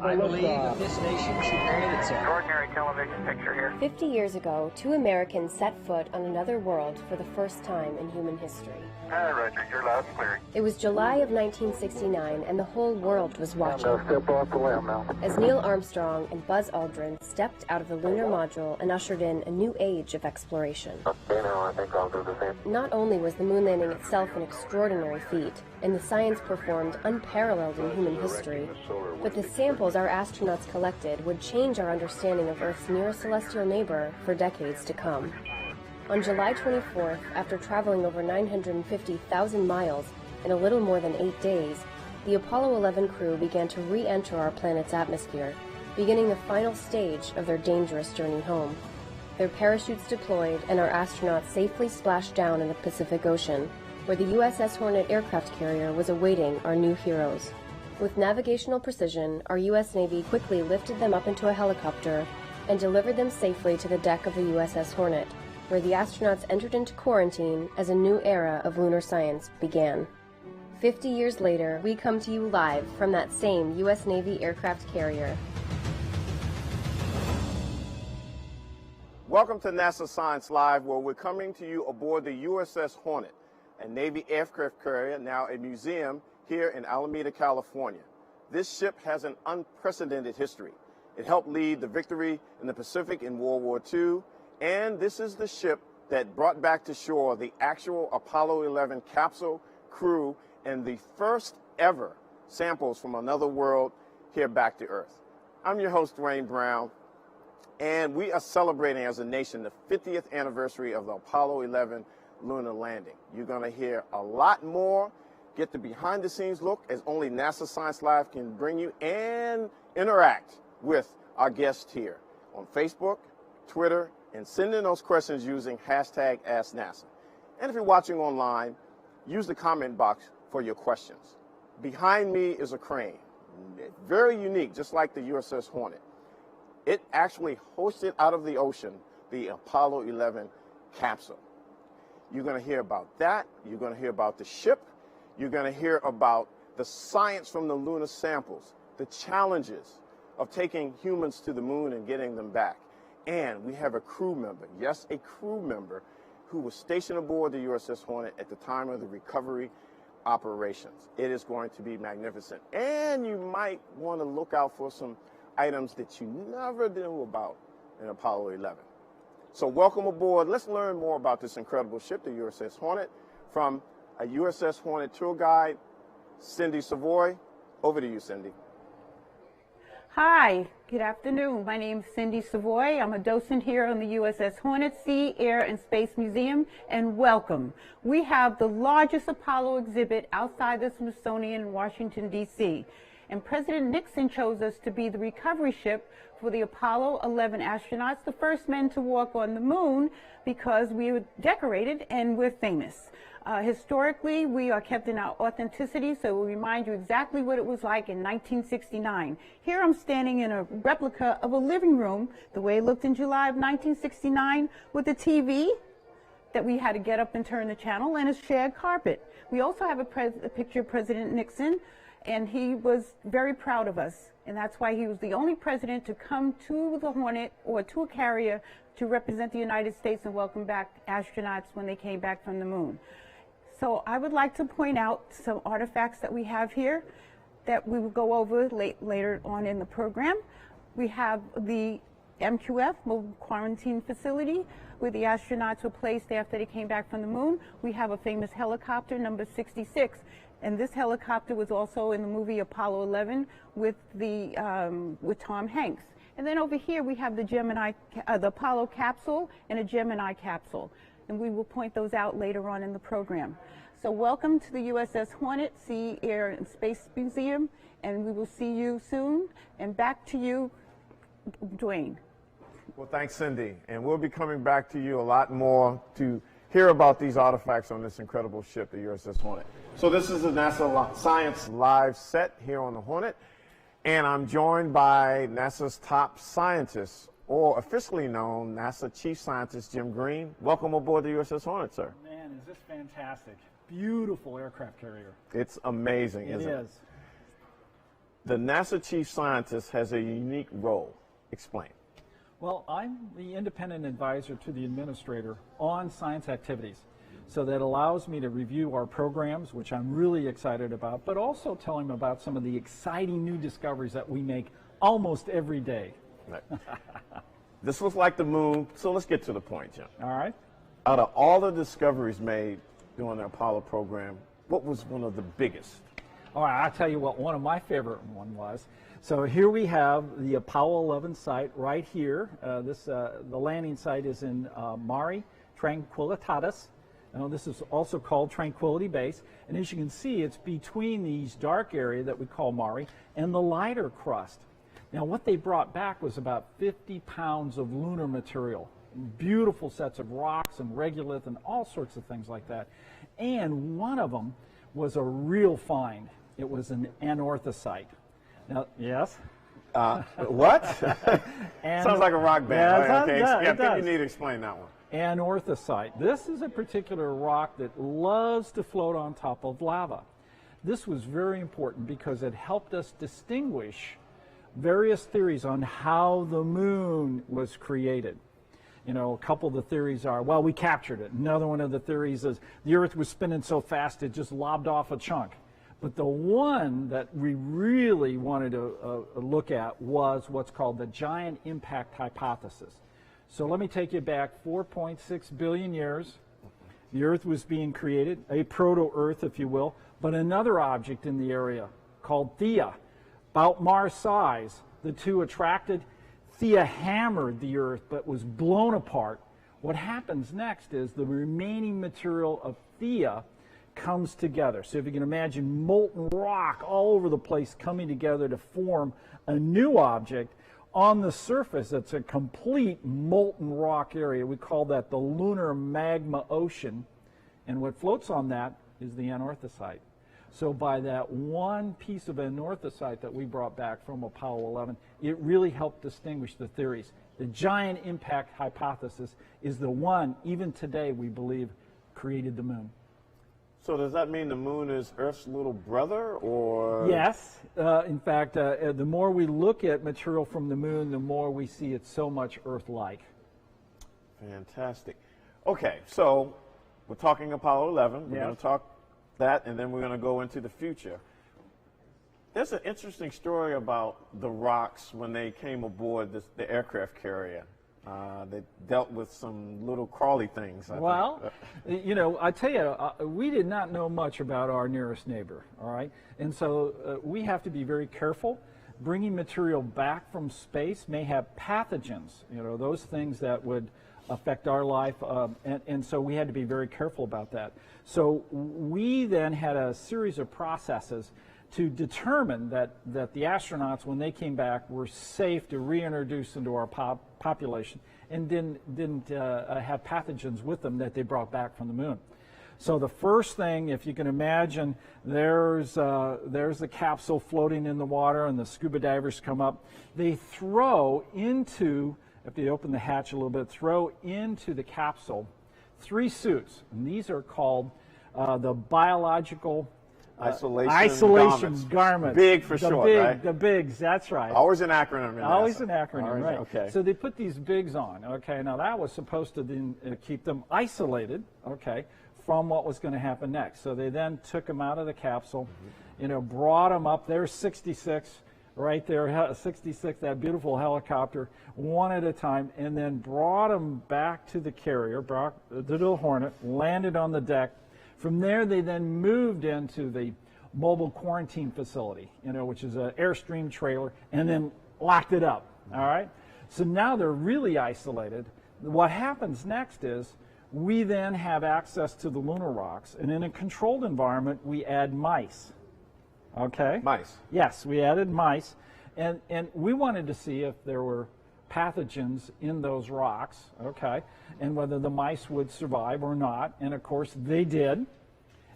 I believe that this nation should honor itself. Extraordinary television picture here. 50 years ago, two Americans set foot on another world for the first time in human history. Hi, Roger. You're loud and clear. It was July of 1969, and the whole world was watching. Step off the limb now. As Neil Armstrong and Buzz Aldrin stepped out of the lunar module and ushered in a new age of exploration. Okay, now I think I'll do the same. Not only was the moon landing itself an extraordinary feat, and the science performed unparalleled in human history, but the samples our astronauts collected would change our understanding of Earth's nearest celestial neighbor for decades to come. On July 24th, after traveling over 950,000 miles in a little more than 8 days, the Apollo 11 crew began to re-enter our planet's atmosphere, beginning the final stage of their dangerous journey home. Their parachutes deployed, and our astronauts safely splashed down in the Pacific Ocean, where the USS Hornet aircraft carrier was awaiting our new heroes. With navigational precision, our U.S. Navy quickly lifted them up into a helicopter and delivered them safely to the deck of the USS Hornet, where the astronauts entered into quarantine as a new era of lunar science began. 50 years later, we come to you live from that same U.S. Navy aircraft carrier. Welcome to NASA Science Live, where we're coming to you aboard the USS Hornet, a Navy aircraft carrier, now a museum here in Alameda, California. This ship has an unprecedented history. It helped lead the victory in the Pacific in World War II, and this is the ship that brought back to shore the actual Apollo 11 capsule crew and the first ever samples from another world here back to Earth. I'm your host, Dwayne Brown, and we are celebrating as a nation the 50th anniversary of the Apollo 11 lunar landing. You're going to hear a lot more, get the behind-the-scenes look as only NASA Science Live can bring you, and interact with our guests here on Facebook, Twitter, and send in those questions using hashtag AskNASA. And if you're watching online, use the comment box for your questions. Behind me is a crane, very unique, just like the USS Hornet. It actually hosted out of the ocean the Apollo 11 capsule. You're going to hear about that. You're going to hear about the ship. You're going to hear about the science from the lunar samples, the challenges of taking humans to the moon and getting them back. And we have a crew member, yes, a crew member, who was stationed aboard the USS Hornet at the time of the recovery operations. It is going to be magnificent. And you might want to look out for some items that you never knew about in Apollo 11. So welcome aboard. Let's learn more about this incredible ship, the USS Hornet, from a USS Hornet tour guide, Cindy Savoy. Over to you, Cindy. Hi, good afternoon. My name is Cindy Savoy. I'm a docent here on the USS Hornet Sea, Air, and Space Museum, and welcome. We have the largest Apollo exhibit outside the Smithsonian in Washington, D.C., and President Nixon chose us to be the recovery ship for the Apollo 11 astronauts, the first men to walk on the moon, because we were decorated and we're famous. Historically, we are kept in our authenticity, so we'll remind you exactly what it was like in 1969. Here I'm standing in a replica of a living room, the way it looked in July of 1969, with a TV that we had to get up and turn the channel, and a shared carpet. We also have a picture of President Nixon, and he was very proud of us, and that's why he was the only president to come to the Hornet or to a carrier to represent the United States and welcome back astronauts when they came back from the moon. So I would like to point out some artifacts that we have here that we will go over later on in the program. We have the MQF, Mobile Quarantine Facility, where the astronauts were placed after they came back from the moon. We have a famous helicopter, number 66, and this helicopter was also in the movie Apollo 11 with Tom Hanks. And then over here we have the Apollo capsule and a Gemini capsule, and we will point those out later on in the program. So welcome to the USS Hornet Sea, Air, and Space Museum, and we will see you soon. And back to you, Dwayne. Well, thanks, Cindy. And we'll be coming back to you a lot more to hear about these artifacts on this incredible ship, the USS Hornet. So this is the NASA Science Live set here on the Hornet, and I'm joined by NASA's top scientists, or officially known NASA Chief Scientist Jim Green. Welcome aboard the USS Hornet, sir. Man, is this fantastic. Beautiful aircraft carrier. It's amazing, isn't it? It is. The NASA chief scientist has a unique role. Explain. Well, I'm the independent advisor to the administrator on science activities. So that allows me to review our programs, which I'm really excited about, but also tell him about some of the exciting new discoveries that we make almost every day. Right. This looks like the moon, so let's get to the point, Jim. All right. Out of all the discoveries made during the Apollo program, what was one of the biggest? All right, I'll tell you what one of my favorite one was. So here we have the Apollo 11 site right here. The landing site is in Mare Tranquillitatis. Now, this is also called Tranquility Base, and as you can see, it's between these dark area that we call Mare and the lighter crust. Now, what they brought back was about 50 pounds of lunar material, beautiful sets of rocks and regolith and all sorts of things like that. And one of them was a real find. It was an anorthosite. Now, yes? What? Sounds like a rock band. Yeah, Okay, it I think does. you need to explain that one. Anorthosite. This is a particular rock that loves to float on top of lava. This was very important because it helped us distinguish various theories on how the moon was created. You know, a couple of the theories are, well, we captured it. Another one of the theories is the Earth was spinning so fast it just lobbed off a chunk. But the one that we really wanted to look at was what's called the giant impact hypothesis. So let me take you back 4.6 billion years. The Earth was being created, a proto-Earth, if you will, but another object in the area called Theia, about Mars size. The two attracted. Theia hammered the Earth, but was blown apart. What happens next is the remaining material of Theia comes together. So if you can imagine molten rock all over the place coming together to form a new object. On the surface, it's a complete molten rock area. We call that the lunar magma ocean. And what floats on that is the anorthosite. So by that one piece of anorthosite that we brought back from Apollo 11, it really helped distinguish the theories. The giant impact hypothesis is the one, even today, we believe, created the moon. So does that mean the moon is Earth's little brother, or? Yes. In fact, the more we look at material from the moon, the more we see it's so much Earth-like. Fantastic. Okay, so we're talking Apollo 11. We're Yeah. going to talk that, and then we're going to go into the future. There's an interesting story about the rocks when they came aboard the aircraft carrier. They dealt with some little crawly things. Well, you know, I tell you, we did not know much about our nearest neighbor, all right? And so we have to be very careful. Bringing material back from space may have pathogens, you know, those things that would affect our life, and so we had to be very careful about that. So we then had a series of processes to determine that the astronauts, when they came back, were safe to reintroduce into our population and didn't have pathogens with them that they brought back from the moon. So the first thing, if you can imagine, there's the capsule floating in the water, and the scuba divers come up. They throw into, if they open the hatch a little bit, throw into the capsule 3 suits, and these are called the biological isolation garments. Big for short, right? The bigs, that's right. Always an acronym in Always NASA. an acronym, Always, right. Okay. So they put these bigs on, okay. Now that was supposed to then keep them isolated, okay, from what was going to happen next. So they then took them out of the capsule, you know, brought them up. There's 66 right there, 66, that beautiful helicopter, one at a time, and then brought them back to the carrier, brought the little Hornet, landed on the deck. From there, they then moved into the mobile quarantine facility, you know, which is an Airstream trailer, and then locked it up, all right? So now they're really isolated. What happens next is we then have access to the lunar rocks, and in a controlled environment, we add mice, okay? Mice. Yes, we added mice, and we wanted to see if there were pathogens in those rocks, okay, and whether the mice would survive or not, and of course they did,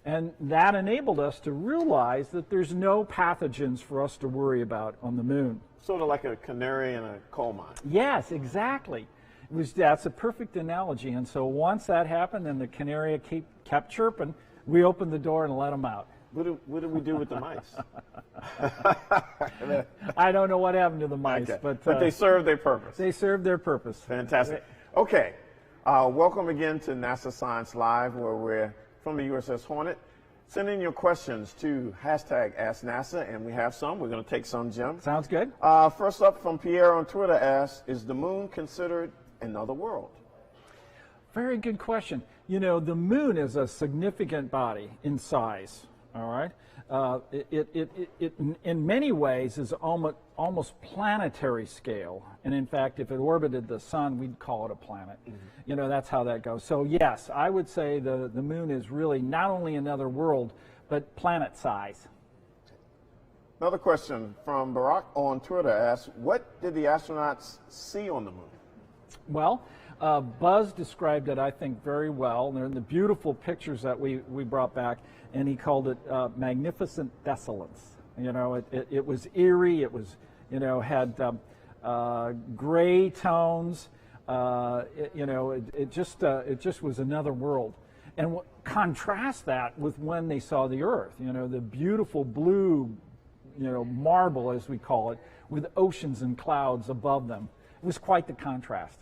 and that enabled us to realize that there's no pathogens for us to worry about on the moon. Sort of like a canary in a coal mine. Yes, exactly. That's a perfect analogy, and so once that happened and the canary kept chirping, we opened the door and let them out. What do we do with the mice? I don't know what happened to the mice, Okay. but they serve their purpose. they served their purpose. Fantastic. Okay. Welcome again to NASA Science Live, where we're from the USS Hornet. Send in your questions to #AskNASA, and we have some. We're going to take some, Jim. Sounds good. First up from Pierre on Twitter asks, is the moon considered another world? Very good question. You know, the moon is a significant body in size, all right? It in many ways is almost planetary scale. And in fact, if it orbited the sun, we'd call it a planet. Mm-hmm. You know, that's how that goes. So yes, I would say the moon is really not only another world, but planet size. Another question from Barack on Twitter asks, what did the astronauts see on the moon? Well, Buzz described it, I think, very well. They're in the beautiful pictures that we brought back, and he called it magnificent desolence. You know, it was eerie. It was, you know, had gray tones. It just was another world. And contrast that with when they saw the Earth. You know, the beautiful blue, you know, marble, as we call it, with oceans and clouds above them. It was quite the contrast.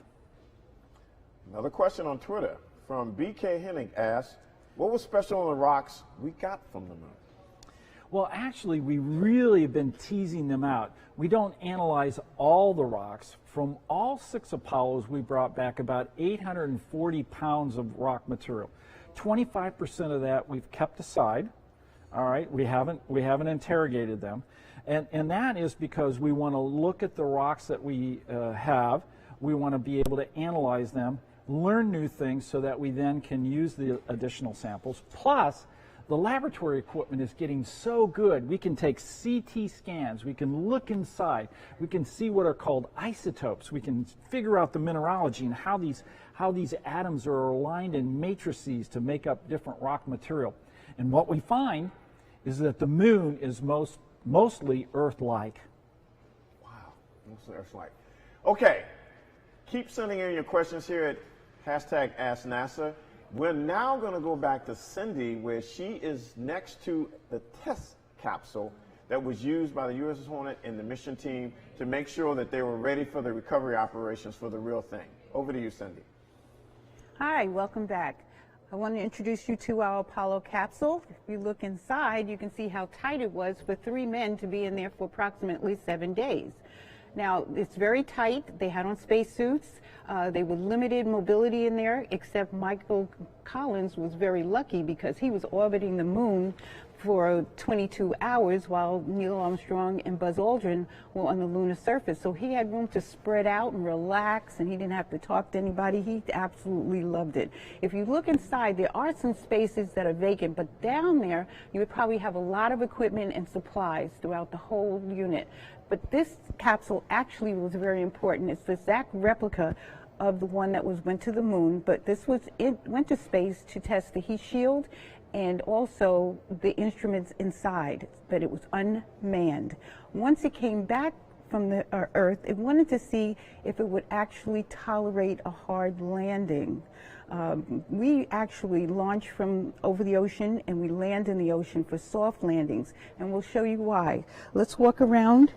Another question on Twitter from BK Hennig asks, what was special on the rocks we got from the moon? Well, actually, we really have been teasing them out. We don't analyze all the rocks. From all 6 Apollos, we brought back about 840 pounds of rock material. 25% of that we've kept aside. All right, we haven't interrogated them. And that is because we want to look at the rocks that we have. We want to be able to analyze them, learn new things so that we then can use the additional samples. Plus, the laboratory equipment is getting so good. We can take CT scans. We can look inside. We can see what are called isotopes. We can figure out the mineralogy and how these atoms are aligned in matrices to make up different rock material. And what we find is that the moon is mostly Earth-like. Wow, mostly Earth-like. Okay, keep sending in your questions here at #AskNASA. We're now going to go back to Cindy, where she is next to the test capsule that was used by the USS Hornet and the mission team to make sure that they were ready for the recovery operations for the real thing. Over to you, Cindy. Hi, welcome back. I want to introduce you to our Apollo capsule. If you look inside, you can see how tight it was for 3 men to be in there for approximately 7 days. Now, it's very tight. They had on spacesuits. They were limited mobility in there, except Michael Collins was very lucky because he was orbiting the moon for 22 hours while Neil Armstrong and Buzz Aldrin were on the lunar surface. So he had room to spread out and relax, and he didn't have to talk to anybody. He absolutely loved it. If you look inside, there are some spaces that are vacant, but down there, you would probably have a lot of equipment and supplies throughout the whole unit. But this capsule actually was very important. It's the exact replica of the one that went to the moon, but this went to space to test the heat shield and also the instruments inside, but it was unmanned. Once it came back from the Earth, it wanted to see if it would actually tolerate a hard landing. We actually launch from over the ocean and we land in the ocean for soft landings, and we'll show you why. Let's walk around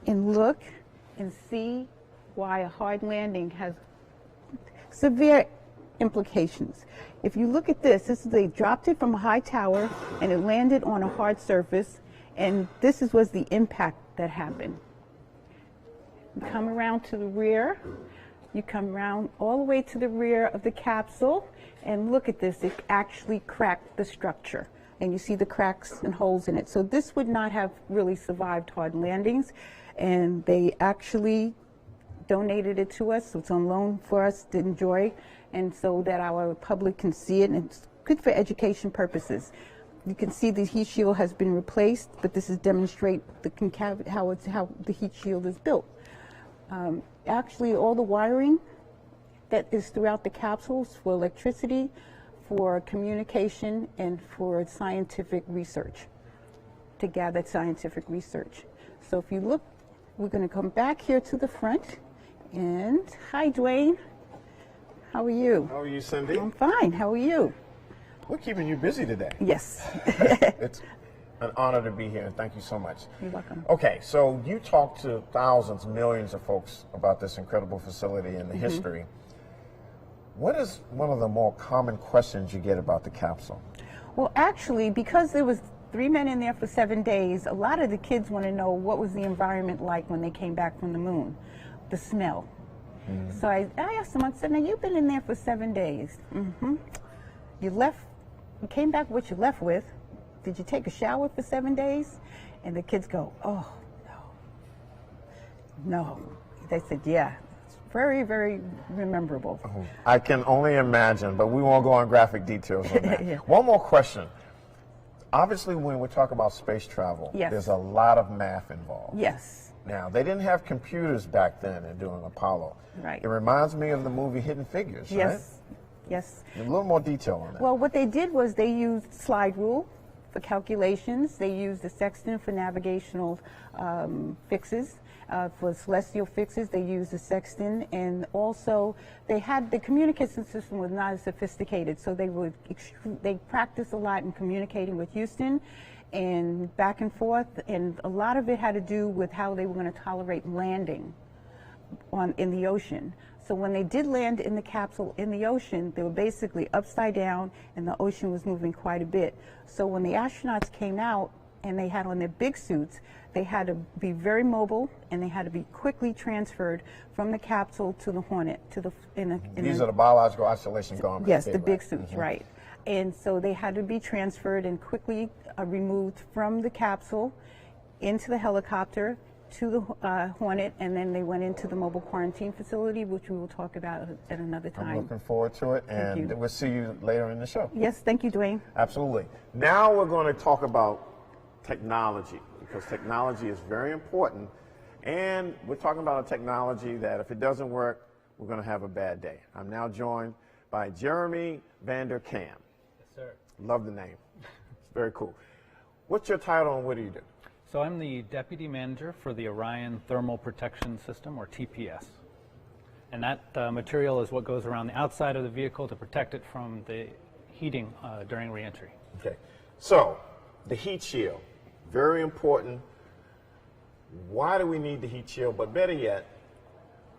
and look and see why a hard landing has severe implications. If you look at this, they dropped it from a high tower and it landed on a hard surface, and this was the impact that happened. You come around to the rear, you come around all the way to the rear of the capsule, and look at this, it actually cracked the structure. And you see the cracks and holes in it. So this would not have really survived hard landings, and they actually donated it to us, so it's on loan for us to enjoy, and so that our public can see it, and it's good for education purposes. You can see the heat shield has been replaced, but this is demonstrate how the heat shield is built. Actually, all the wiring that is throughout the capsules for electricity, for communication, and for scientific research, to gather scientific research. So if you look, we're going to come back here to the front. And hi, Dwayne. How are you? How are you, Cindy? I'm fine. How are you? We're keeping you busy today. Yes. an honor to be here, and thank you so much. You're welcome. Okay, so you talked to thousands, millions of folks about this incredible facility and the history. What is one of the more common questions you get about the capsule? Well, actually, because there was 3 men in there for 7 days, a lot of the kids want to know what was the environment like when they came back from the moon, the smell. So I asked them, I said, now you've been in there for 7 days. You came back what you left with. Did you take a shower for 7 days? And the kids go, oh, no. They said, yeah. It's very, very memorable. I can only imagine, but we won't go on graphic details on that. Yeah. One more question. Obviously, when we talk about space travel, Yes. there's a lot of math involved. Yes. Now, they didn't have computers back then in doing Apollo. Right. It reminds me of the movie Hidden Figures, right? Yes. Yes. A little more detail on that. Well, what they did was they used slide rule for calculations. They used the sextant for navigational fixes. For celestial fixes, they used the sextant, and also they had the communication system was not as sophisticated, so they practiced a lot in communicating with Houston and back and forth, and a lot of it had to do with how they were going to tolerate landing in the ocean. So when they did land in the capsule in the ocean, they were basically upside down, and the ocean was moving quite a bit. So when the astronauts came out and they had on their big suits, they had to be very mobile, and they had to be quickly transferred from the capsule to the Hornet. These are the biological isolation garments. Yes, the big suits, right. And so they had to be transferred and quickly removed from the capsule into the helicopter to the Hornet, and then they went into the mobile quarantine facility, which we will talk about at another time. I'm looking forward to it, and we'll see you later in the show. Yes, thank you, Dwayne. Absolutely. Now we're going to talk about technology, because technology is very important, and we're talking about a technology that if it doesn't work, we're going to have a bad day. I'm now joined by Jeremy Vander Kam. Yes, sir. Love the name. It's very cool. What's your title and what do you do? So I'm the Deputy Manager for the Orion Thermal Protection System, or TPS. And that material is what goes around the outside of the vehicle to protect it from the heating during reentry. Okay. So, the heat shield, very important. Why do we need the heat shield? But better yet,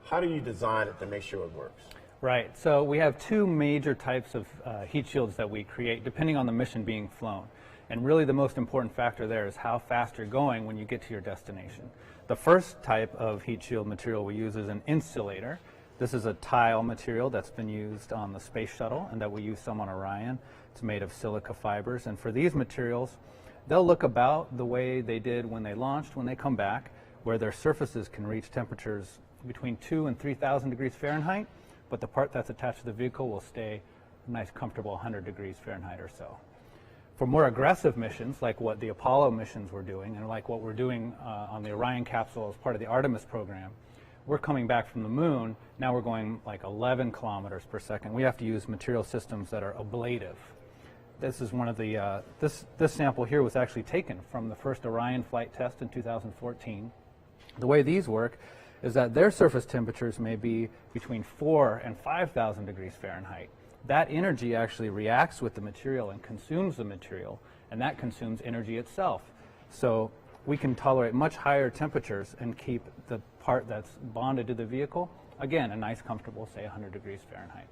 how do you design it to make sure it works? Right. So we have two major types of heat shields that we create depending on the mission being flown. And really the most important factor there is how fast you're going when you get to your destination. The first type of heat shield material we use is an insulator. This is a tile material that's been used on the space shuttle and that we use some on Orion. It's made of silica fibers, and for these materials, they'll look about the way they did when they launched, when they come back, where their surfaces can reach temperatures between 2,000 and 3,000 degrees Fahrenheit, but the part that's attached to the vehicle will stay a nice comfortable 100 degrees Fahrenheit or so. For more aggressive missions, like what the Apollo missions were doing, and like what we're doing on the Orion capsule as part of the Artemis program, we're coming back from the moon. Now we're going like 11 kilometers per second. We have to use material systems that are ablative. This is one of the, this sample here was actually taken from the first Orion flight test in 2014. The way these work is that their surface temperatures may be between 4,000 and 5,000 degrees Fahrenheit. That energy actually reacts with the material and consumes the material, and that consumes energy itself. So we can tolerate much higher temperatures and keep the part that's bonded to the vehicle, again, a nice comfortable, say 100 degrees Fahrenheit.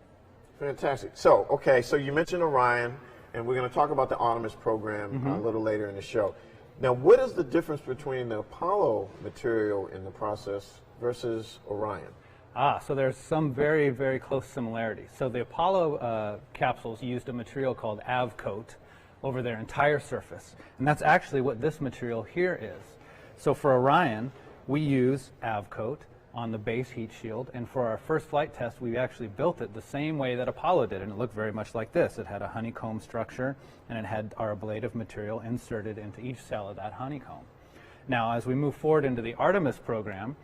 Fantastic. So, okay, so you mentioned Orion, and we're going to talk about the Artemis program a little later in the show. Now, what is the difference between the Apollo material in the process versus Orion? So there's some very, very close similarities. So the Apollo capsules used a material called Avcoat over their entire surface. And that's actually what this material here is. So for Orion, we use Avcoat on the base heat shield. And for our first flight test, we actually built it the same way that Apollo did. And it looked very much like this. It had a honeycomb structure, and it had our ablative material inserted into each cell of that honeycomb. Now, as we move forward into the Artemis program,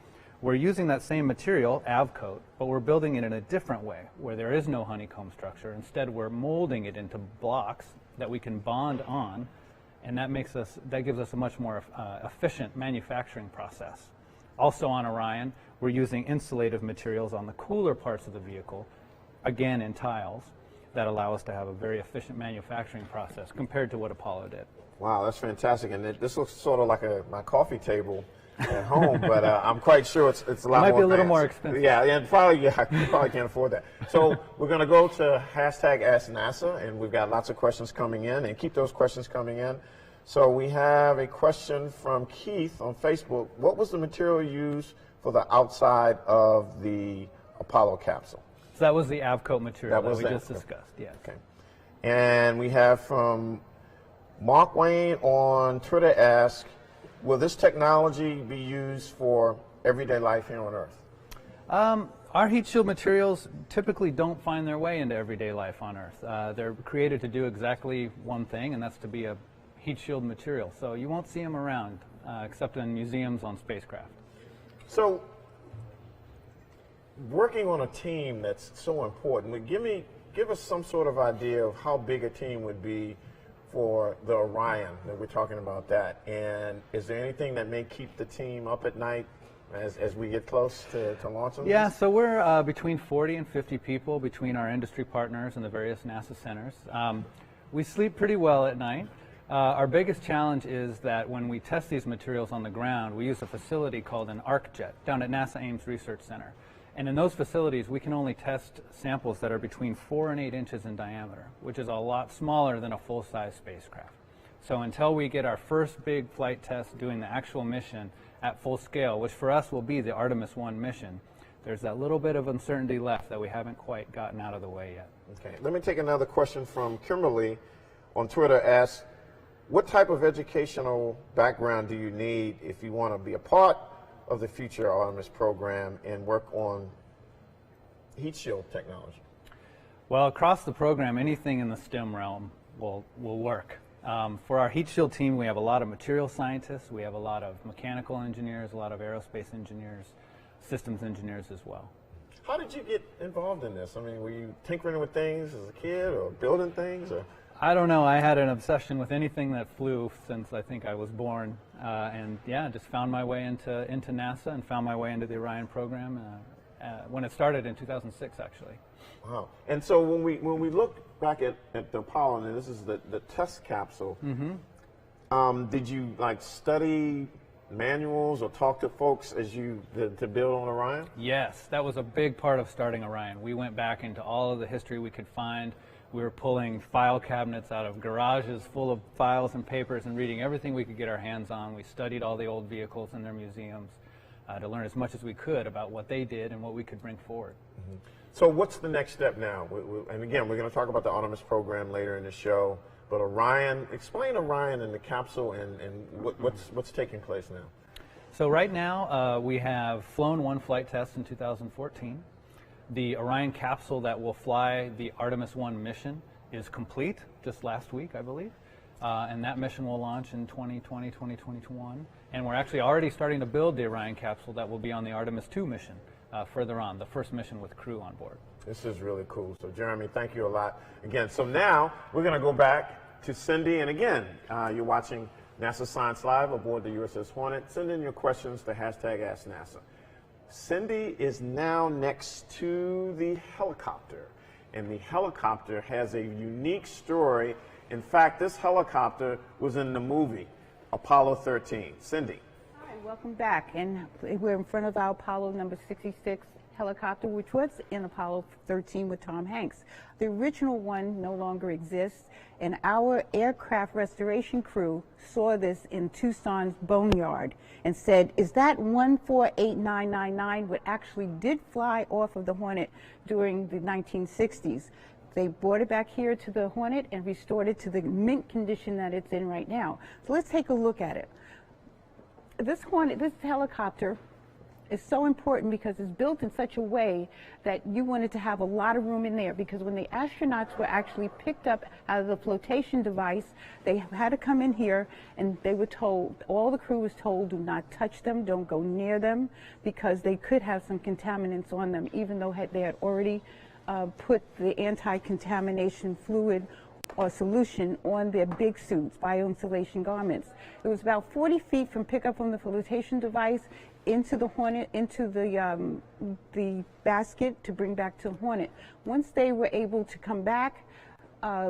we're using that same material, Avcoat, but we're building it in a different way, where there is no honeycomb structure. Instead, we're molding it into blocks that we can bond on, and that gives us a much more efficient manufacturing process. Also on Orion, we're using insulative materials on the cooler parts of the vehicle, again in tiles, that allow us to have a very efficient manufacturing process compared to what Apollo did. Wow, that's fantastic. And this looks sort of like my coffee table at home, but I'm quite sure it's a lot more Might be a little advanced. more expensive. Yeah, and probably, you probably can't afford that. So we're going to go to hashtag Ask NASA, and we've got lots of questions coming in, and keep those questions coming in. So we have a question from Keith on Facebook. What was the material used for the outside of the Apollo capsule? So that was the Avcoat material that we just Avcoat. discussed, yes. Okay. And we have from Mark Wayne on Twitter ask, will this technology be used for everyday life here on Earth? Our heat shield materials typically don't find their way into everyday life on Earth. They're created to do exactly one thing, and that's to be a heat shield material. So you won't see them around except in museums on spacecraft. So working on a team that's so important, give us some sort of idea of how big a team would be for the Orion that we're talking about that. And is there anything that may keep the team up at night as we get close to launching? Yeah, so we're between 40 and 50 people between our industry partners and the various NASA centers. We sleep pretty well at night. Our biggest challenge is that when we test these materials on the ground, we use a facility called an ArcJet down at NASA Ames Research Center. And in those facilities, we can only test samples that are between 4 and 8 inches in diameter, which is a lot smaller than a full-size spacecraft. So until we get our first big flight test doing the actual mission at full scale, which for us will be the Artemis 1 mission, there's that little bit of uncertainty left that we haven't quite gotten out of the way yet. Okay, let me take another question from Kimberly on Twitter. Asks, what type of educational background do you need if you want to be a part of the future Artemis program and work on heat shield technology? Well, across the program, anything in the STEM realm will work. For our heat shield team, we have a lot of material scientists, we have a lot of mechanical engineers, a lot of aerospace engineers, systems engineers as well. How did you get involved in this? I mean, were you tinkering with things as a kid or building things? Or? I don't know. I had an obsession with anything that flew since I think I was born. And yeah, just found my way into NASA and found my way into the Orion program when it started in 2006, actually. Wow. And so when we look back at the Apollo, and this is the test capsule, did you like study manuals or talk to folks as you to build on Orion? Yes, that was a big part of starting Orion. We went back into all of the history we could find. We were pulling file cabinets out of garages full of files and papers and reading everything we could get our hands on. We studied all the old vehicles in their museums to learn as much as we could about what they did and what we could bring forward. So what's the next step now? And again, we're going to talk about the Artemis program later in the show, but Orion, explain Orion and the capsule and what's taking place now. So right now we have flown one flight test in 2014. The Orion capsule that will fly the Artemis 1 mission is complete just last week, I believe. And that mission will launch in 2020, 2021. And we're actually already starting to build the Orion capsule that will be on the Artemis 2 mission further on, the first mission with crew on board. This is really cool. So Jeremy, thank you a lot again. So now we're going to go back to Cindy. And again, you're watching NASA Science Live aboard the USS Hornet. Send in your questions to hashtag Ask NASA. Cindy is now next to the helicopter, and the helicopter has a unique story. In fact, this helicopter was in the movie Apollo 13. Cindy. Hi, welcome back. And we're in front of our Apollo number 66 helicopter, which was in Apollo 13 with Tom Hanks. The original one no longer exists, and our aircraft restoration crew saw this in Tucson's Boneyard and said, is that 148999, what actually did fly off of the Hornet during the 1960s? They brought it back here to the Hornet and restored it to the mint condition that it's in right now. So let's take a look at it. This Hornet, this helicopter, is so important because it's built in such a way that you wanted to have a lot of room in there, because when the astronauts were actually picked up out of the flotation device, they had to come in here and they were told, all the crew was told, do not touch them, don't go near them, because they could have some contaminants on them, even though they had already put the anti-contamination fluid or solution on their big suits, bioinsulation garments. It was about 40 feet from pickup from the flotation device into the Hornet, into the basket to bring back to the Hornet. Once they were able to come back,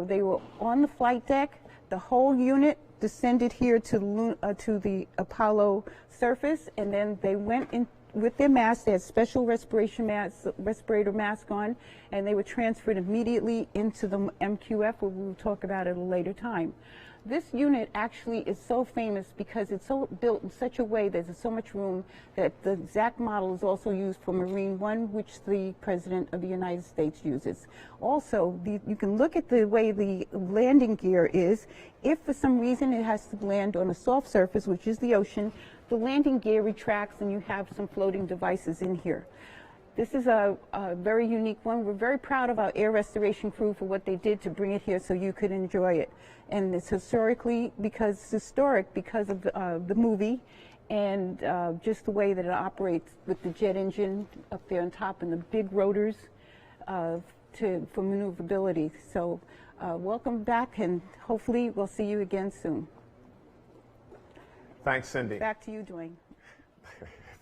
they were on the flight deck. The whole unit descended here to the Apollo surface, and then they went in with their masks. They had special respirator mask on, and they were transferred immediately into the MQF, where we will talk about at a later time. This unit actually is so famous because it's so built in such a way that there's so much room that the exact model is also used for Marine One, which the President of the United States uses. Also, you can look at the way the landing gear is. If for some reason it has to land on a soft surface, which is the ocean, the landing gear retracts and you have some floating devices in here. This is a very unique one. We're very proud of our air restoration crew for what they did to bring it here so you could enjoy it. And it's historic because of the movie and just the way that it operates with the jet engine up there on top and the big rotors for maneuverability. So welcome back, and hopefully we'll see you again soon. Thanks, Cindy. Back to you, Dwayne.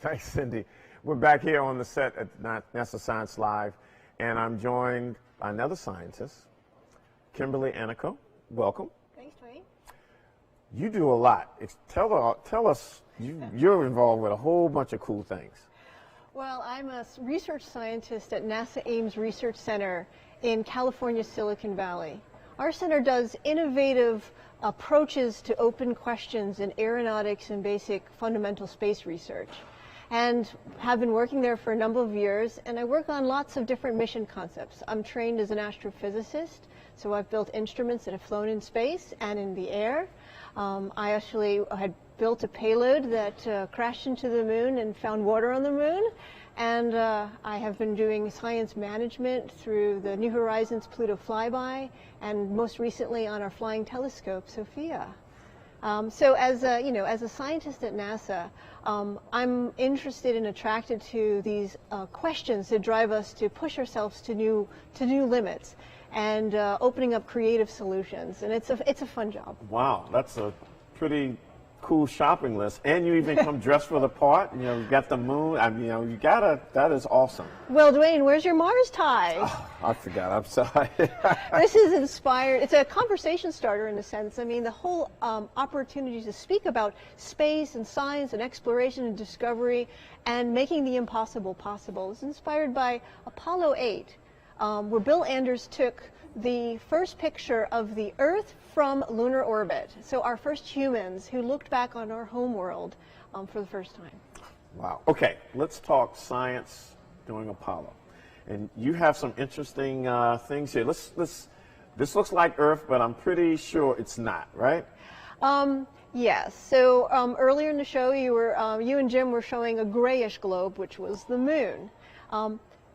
Thanks, Cindy. We're back here on the set at NASA Science Live, and I'm joined by another scientist, Kimberly Anico. Welcome. Thanks, Dwayne. You do a lot. Tell us, you're involved with a whole bunch of cool things. Well, I'm a research scientist at NASA Ames Research Center in California, Silicon Valley. Our center does innovative approaches to open questions in aeronautics and basic fundamental space research, and have been working there for a number of years, and I work on lots of different mission concepts. I'm trained as an astrophysicist, so I've built instruments that have flown in space and in the air. I actually had built a payload that crashed into the moon and found water on the moon, and I have been doing science management through the New Horizons Pluto flyby, and most recently on our flying telescope, SOFIA. So as a scientist at NASA, I'm interested and attracted to these questions that drive us to push ourselves to new limits, and opening up creative solutions. And it's a fun job. Wow, that's a pretty cool shopping list, and you even come dressed for the part. You know, you got the moon. I mean, that is awesome. Well, Dwayne, where's your Mars tie? Oh, I forgot. I'm sorry. This is inspired. It's a conversation starter in a sense. I mean, the whole opportunity to speak about space and science and exploration and discovery and making the impossible possible is inspired by Apollo 8, where Bill Anders took the first picture of the Earth from lunar orbit. So our first humans who looked back on our home world for the first time. Wow. Okay, let's talk science during Apollo. And you have some interesting things here. This looks like Earth, but I'm pretty sure it's not, right? Yes. So earlier in the show, you and Jim were showing a grayish globe, which was the moon.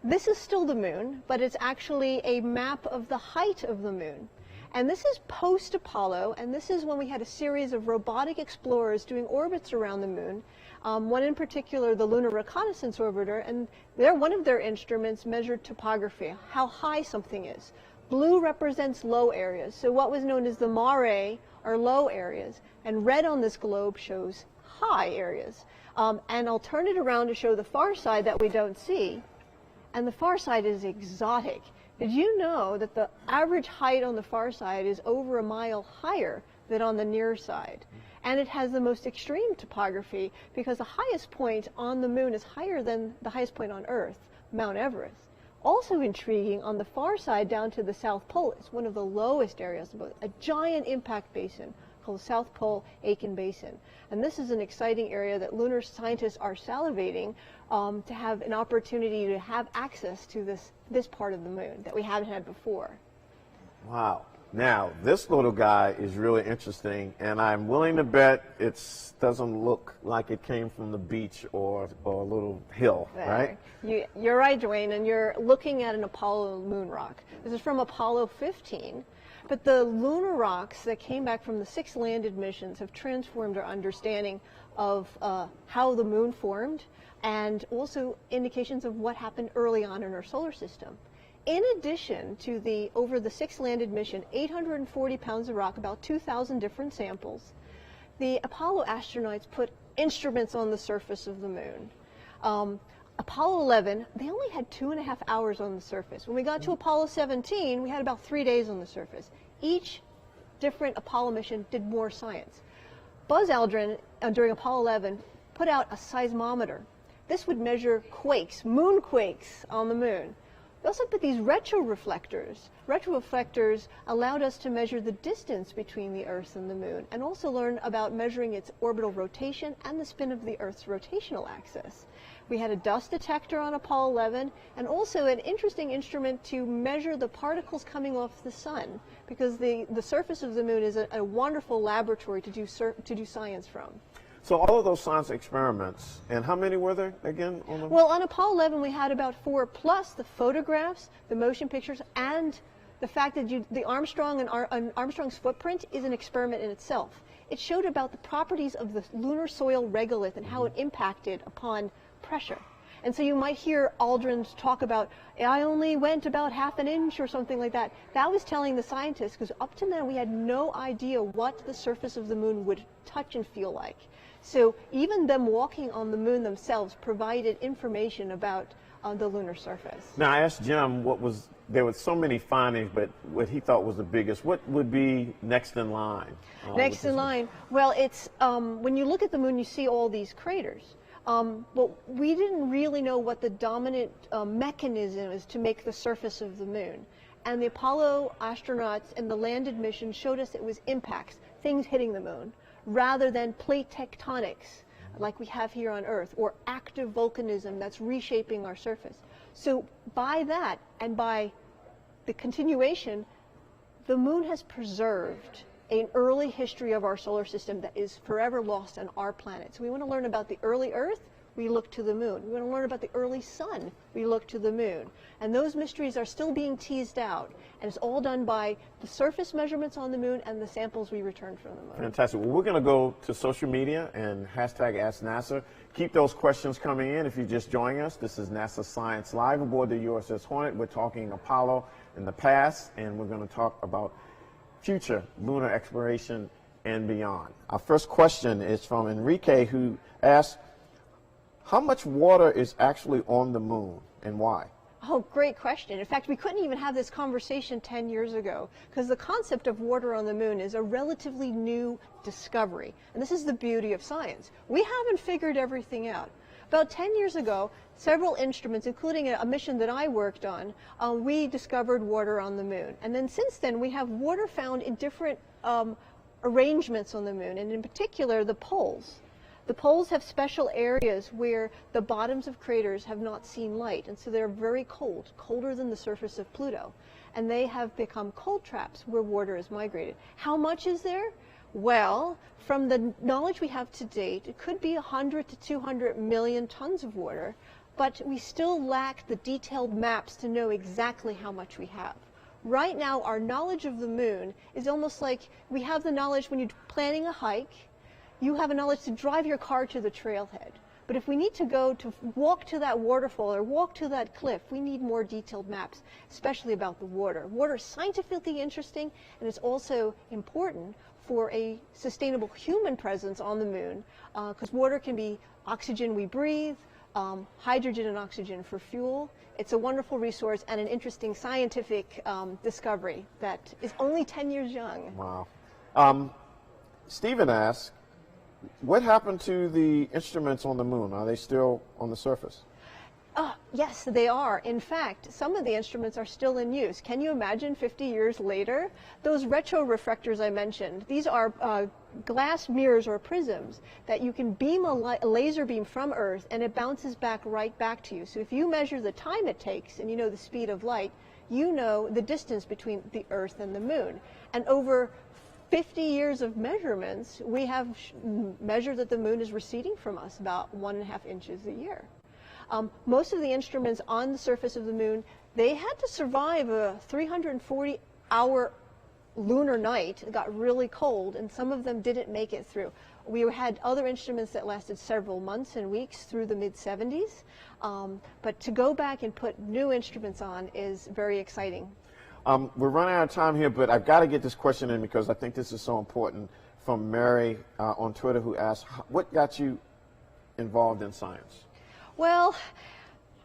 This is still the moon, but it's actually a map of the height of the moon. And this is post-Apollo, and this is when we had a series of robotic explorers doing orbits around the moon. One in particular, the Lunar Reconnaissance Orbiter, and one of their instruments measured topography, how high something is. Blue represents low areas, so what was known as the mare are low areas, and red on this globe shows high areas. And I'll turn it around to show the far side that we don't see. And the far side is exotic. Did you know that the average height on the far side is over a mile higher than on the near side? And it has the most extreme topography because the highest point on the moon is higher than the highest point on Earth, Mount Everest. Also intriguing, on the far side down to the South Pole, it's one of the lowest areas, a giant impact basin called the South Pole Aitken Basin. And this is an exciting area that lunar scientists are salivating to have an opportunity to have access to this part of the moon that we haven't had before. Wow. Now, this little guy is really interesting, and I'm willing to bet it doesn't look like it came from the beach or a little hill, right? You're right, Dwayne, and you're looking at an Apollo moon rock. This is from Apollo 15. But the lunar rocks that came back from the 6 landed missions have transformed our understanding of how the moon formed, and also indications of what happened early on in our solar system. In addition to over the 6 landed mission, 840 pounds of rock, about 2,000 different samples, the Apollo astronauts put instruments on the surface of the moon. Apollo 11, they only had 2.5 hours on the surface. When we got to Apollo 17, we had about 3 days on the surface. Each different Apollo mission did more science. Buzz Aldrin, during Apollo 11, put out a seismometer. This would measure quakes, moonquakes on the moon. We also put these retroreflectors. Retroreflectors allowed us to measure the distance between the Earth and the moon, and also learn about measuring its orbital rotation and the spin of the Earth's rotational axis. We had a dust detector on Apollo 11, and also an interesting instrument to measure the particles coming off the sun, because the surface of the moon is a wonderful laboratory to do science from. So all of those science experiments, and how many were there again on them? Well, on Apollo 11 we had about 4, plus the photographs, the motion pictures, and the fact that the Armstrong and Armstrong's footprint is an experiment in itself. It showed about the properties of the lunar soil regolith and how it impacted upon pressure. And so you might hear Aldrin talk about, I only went about ½ an inch or something like that. That was telling the scientists, because up to then we had no idea what the surface of the moon would touch and feel like. So even them walking on the moon themselves provided information about the lunar surface. Now I asked Jim there were so many findings, but what he thought was the biggest. What would be next in line? Next in line, well, it's when you look at the moon, you see all these craters. But we didn't really know what the dominant mechanism is to make the surface of the moon. And the Apollo astronauts and the landed mission showed us it was impacts, things hitting the moon, rather than plate tectonics like we have here on Earth, or active volcanism that's reshaping our surface. So by that, and by the continuation, the moon has preserved an early history of our solar system that is forever lost on our planet. So we want to learn about the early Earth, we look to the moon. We want to learn about the early sun, we look to the moon. And those mysteries are still being teased out, and it's all done by the surface measurements on the moon and the samples we return from the moon. Fantastic. Well, we're going to go to social media and hashtag Ask NASA. Keep those questions coming in if you're just joining us. This is NASA Science Live aboard the USS Hornet. We're talking Apollo in the past, and we're going to talk about future lunar exploration and beyond. Our first question is from Enrique, who asks, how much water is actually on the moon and why? Oh, great question. In fact, we couldn't even have this conversation 10 years ago, because the concept of water on the moon is a relatively new discovery. And this is the beauty of science. We haven't figured everything out. About 10 years ago, several instruments, including a mission that I worked on, we discovered water on the moon. And then since then, we have water found in different arrangements on the moon, and in particular, the poles. The poles have special areas where the bottoms of craters have not seen light, and so they're very cold, colder than the surface of Pluto. And they have become cold traps where water is migrated. How much is there? Well, from the knowledge we have to date, it could be 100 to 200 million tons of water, but we still lack the detailed maps to know exactly how much we have. Right now, our knowledge of the moon is almost like we have the knowledge when you're planning a hike. You have a knowledge to drive your car to the trailhead. But if we need to go to walk to that waterfall or walk to that cliff, we need more detailed maps, especially about the water. Water is scientifically interesting, and it's also important for a sustainable human presence on the moon, because water can be oxygen we breathe, hydrogen and oxygen for fuel. It's a wonderful resource and an interesting scientific discovery that is only 10 years young. Wow. Stephen asks, what happened to the instruments on the moon? Are they still on the surface? Yes, they are. In fact, some of the instruments are still in use. Can you imagine 50 years later? Those retroreflectors I mentioned, these are glass mirrors or prisms that you can beam a laser beam from Earth, and it bounces right back to you. So if you measure the time it takes and you know the speed of light, you know the distance between the Earth and the moon. And over 50 years of measurements, we have measured that the moon is receding from us about 1.5 inches a year. Most of the instruments on the surface of the moon, they had to survive a 340-hour lunar night. It got really cold, and some of them didn't make it through. We had other instruments that lasted several months and weeks through the mid-70s. But to go back and put new instruments on is very exciting. We're running out of time here, but I've got to get this question in because I think this is so important, from Mary on Twitter, who asked, what got you involved in science? Well,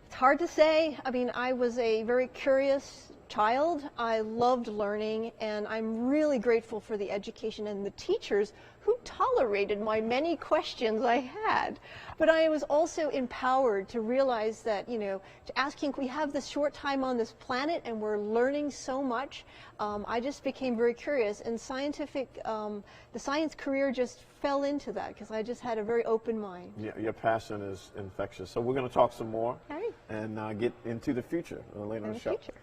it's hard to say. I mean, I was a very curious child, I loved learning, and I'm really grateful for the education and the teachers who tolerated my many questions I had. But I was also empowered to realize that, to asking, we have this short time on this planet and we're learning so much. I just became very curious, and the science career just fell into that because I just had a very open mind. Yeah, your passion is infectious. So we're going to talk some more Okay. and get into the future later in the show. Future.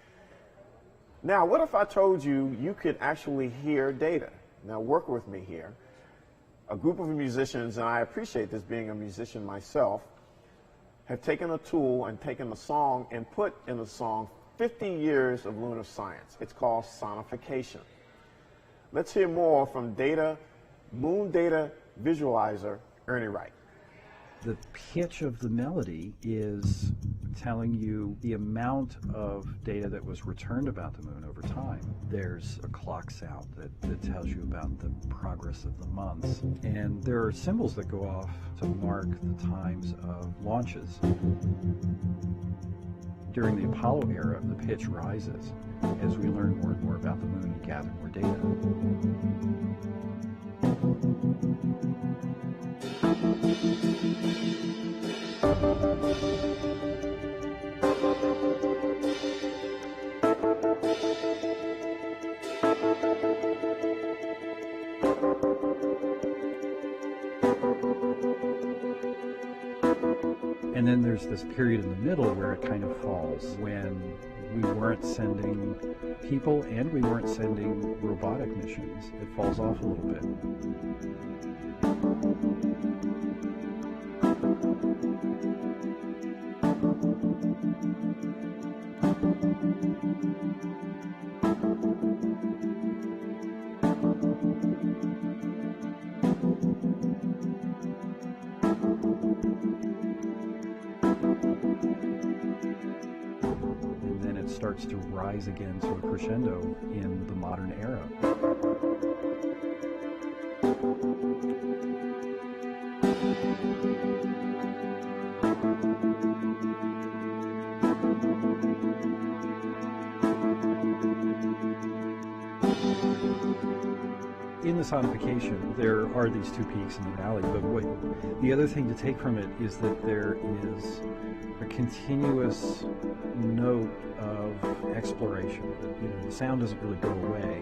Now, what if I told you you could actually hear data? Now, work with me here. A group of musicians, and I appreciate this being a musician myself, have taken a tool and taken a song and put in the song 50 years of lunar science. It's called sonification. Let's hear more from moon data visualizer, Ernie Wright. The pitch of the melody is telling you the amount of data that was returned about the moon over time. There's a clock sound that tells you about the progress of the months. And there are symbols that go off to mark the times of launches. During the Apollo era, the pitch rises as we learn more and more about the moon and gather more data. And then there's this period in the middle where it kind of falls, when we weren't sending people and we weren't sending robotic missions. It falls off a little bit. Starts to rise again to a crescendo in the modern era. In the sonification, there are these two peaks in the valley, but the other thing to take from it is that there is a continuous note of exploration. The sound doesn't really go away.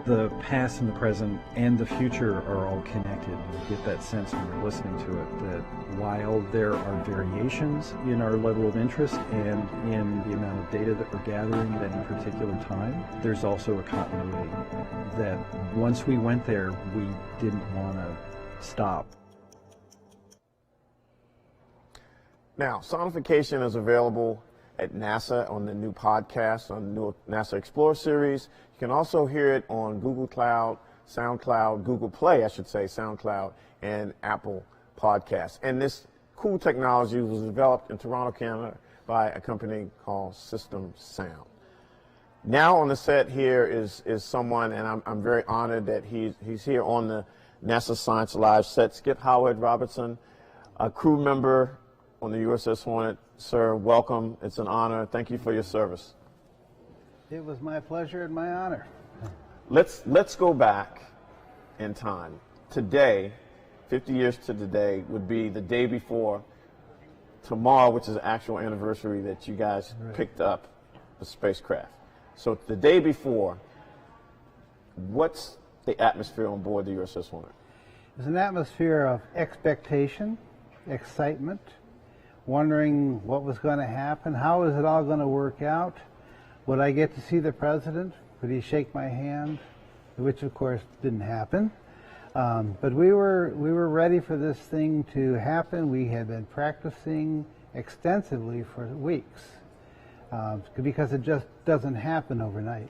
The past and the present and the future are all connected. You get that sense when you're listening to it that while there are variations in our level of interest and in the amount of data that we're gathering at any particular time, there's also a continuity that once we went there, we didn't want to stop. Now, sonification is available at NASA on the new podcast, on the new NASA Explorer series. You can also hear it on Google Cloud, SoundCloud, Google Play, I should say, SoundCloud, and Apple Podcasts. And this cool technology was developed in Toronto, Canada by a company called System Sound. Now on the set here is someone, and I'm very honored that he's here on the NASA Science Live set. Skip Howard Robertson, a crew member on the USS Hornet. Sir, welcome. It's an honor. Thank you for your service. It was my pleasure and my honor. Let's go back in time. Today, 50 years to today, would be the day before tomorrow, which is the actual anniversary that you guys picked up the spacecraft. So the day before, what's the atmosphere on board the USS Hornet? It's an atmosphere of expectation, excitement, wondering what was going to happen, how is it all going to work out, would I get to see the president, would he shake my hand, which of course didn't happen. But we were ready for this thing to happen. We had been practicing extensively for weeks because it just doesn't happen overnight.